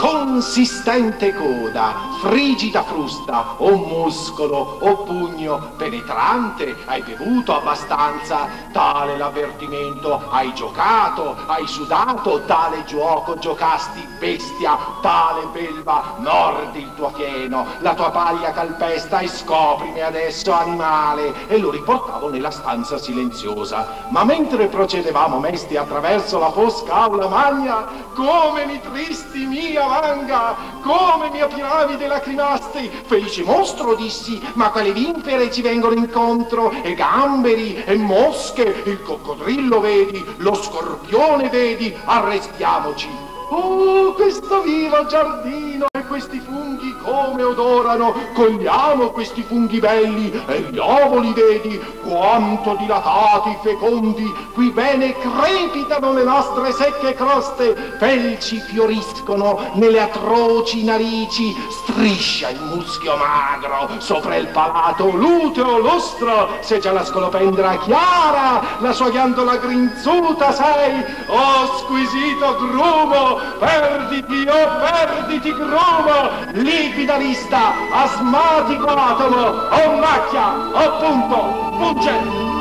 consistente coda, frigida frusta, o muscolo, o pugno, penetrante, hai bevuto abbastanza, tale l'avvertimento, hai giocato, hai sudato, tale giuoco giocasti, bestia, tale belva, mordi il tuo fieno, la tua paglia calpesta e scoprimi adesso animale, e lo riportavo nella stanza silenziosa. Ma mentre procedevamo mesti attraverso la fosca aula magna, come mi tristi mia vanga, come mi appiravi de lacrimasti, felice mostro dissi, ma quale vimpere ci vengono incontro, e gamberi, e mosche, il coccodrillo vedi, lo scorpione vedi, arrestiamoci. Oh, questo vivo giardino e questi funghi come odorano, cogliamo questi funghi belli e gli ovoli vedi, quanto dilatati, fecondi, qui bene crepitano le nostre secche croste, felci fioriscono nelle atroci narici, striscia il muschio magro sopra il palato, luteo lustro, se già la scolopendra chiara, la sua ghiandola grinzuta sei, oh squisito grumo, perditi, oh perditi grumo, liquida lista, asmatico atomo, oh macchia, oh punto, punge.